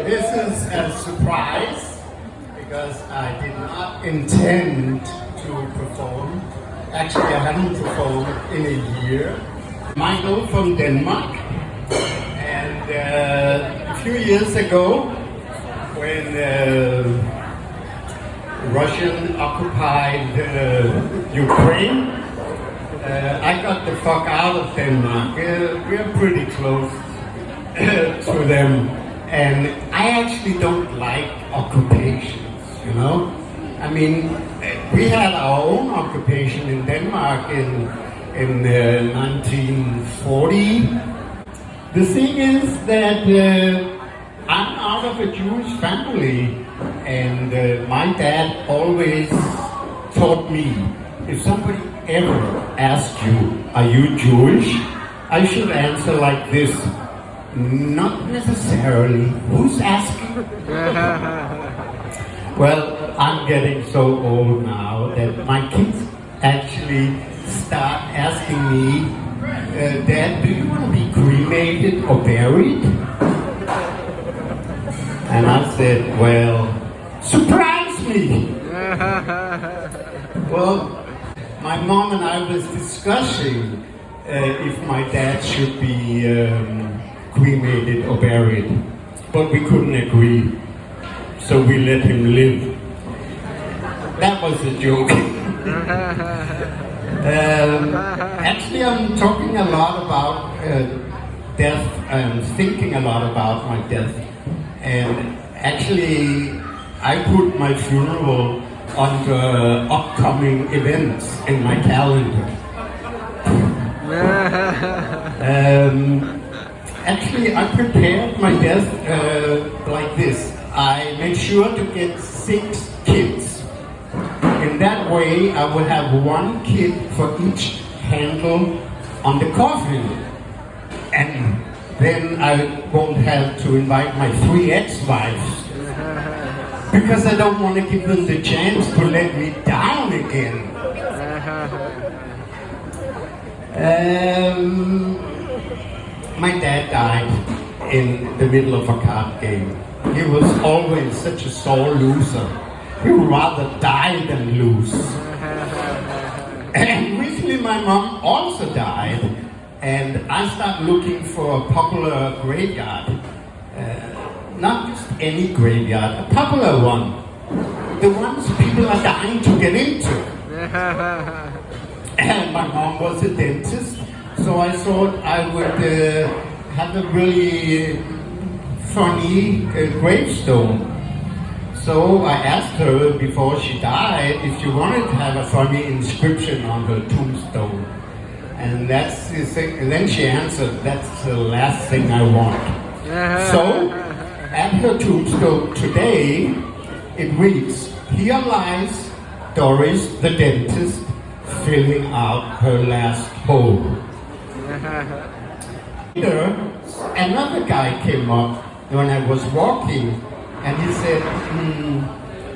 This is a surprise because I did not intend to perform. Actually, I haven't performed in a year. Michael from Denmark, and a few years ago, when Russian occupied Ukraine, I got the fuck out of Denmark. We're pretty close to them, and I actually don't like occupations, you know? I mean, we had our own occupation in Denmark in 1940. The thing is that I'm out of a Jewish family, and my dad always taught me, if somebody ever asked you, are you Jewish? I should answer like this, not necessarily. Who's asking? Well, I'm getting so old now that my kids actually start asking me, Dad, do you want to be cremated or buried? And I said, well, surprise me! Well, my mom and I was discussing if my dad should be cremated or buried, but we couldn't agree, so we let him live. That was a joke. Actually, I'm talking a lot about death and thinking a lot about my death. And actually, I put my funeral under upcoming events in my calendar. Actually, I prepared my death like this. I made sure to get 6 kids. In that way, I will have 1 kid for each handle on the coffin. And then I won't have to invite my 3 ex-wives. Because I don't want to give them the chance to let me down again. My dad died in the middle of a card game. He was always such a sore loser. He would rather die than lose. And recently my mom also died, and I started looking for a popular graveyard. Not just any graveyard, a popular one. The ones people are dying to get into. And my mom was a dentist, so I thought I would have a really funny gravestone. So I asked her before she died if she wanted to have a funny inscription on her tombstone. And that's the thing. And then she answered, that's the last thing I want. So at her tombstone today, it reads, here lies Doris the dentist filling out her last hole. Later, another guy came up when I was walking, and he said,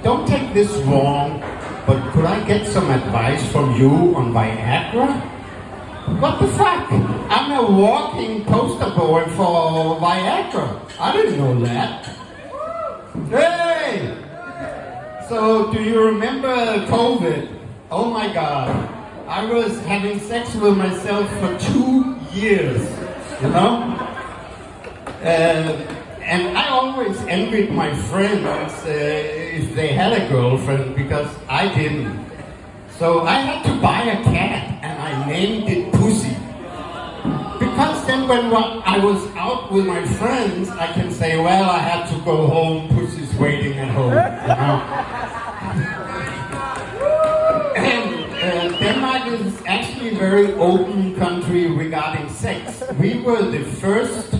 don't take this wrong, but could I get some advice from you on Viagra? What the fuck? I'm a walking poster boy for Viagra. I didn't know that. Hey! So, do you remember COVID? Oh my God. I was having sex with myself for 2 years, you know? And I always envied my friends if they had a girlfriend, because I didn't. So I had to buy a cat, and I named it Pussy. Because then when I was out with my friends, I can say, well, I had to go home, Pussy's waiting at home, you know? And Denmark is actually a very open country regarding sex. We were the first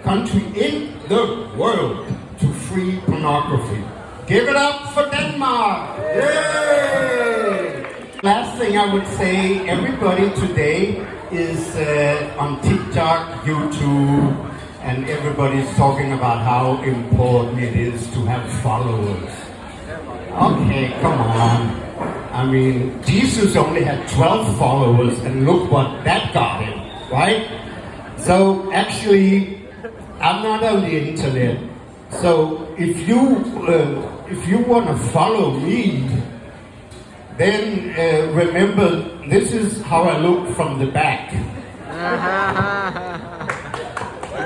country in the world to free pornography. Give it up for Denmark! Yay! Last thing I would say, everybody today is on TikTok, YouTube, and everybody's talking about how important it is to have followers. Okay, come on. I mean, Jesus only had 12 followers, and look what that got him, right? So actually, I'm not on the internet. So if you want to follow me, then remember this is how I look from the back.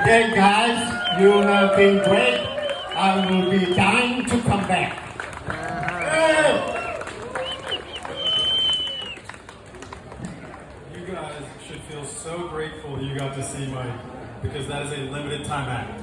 Okay, guys, you have been great. I will be dying to come back. You guys should feel so grateful you got to see Mike, because that is a limited time act.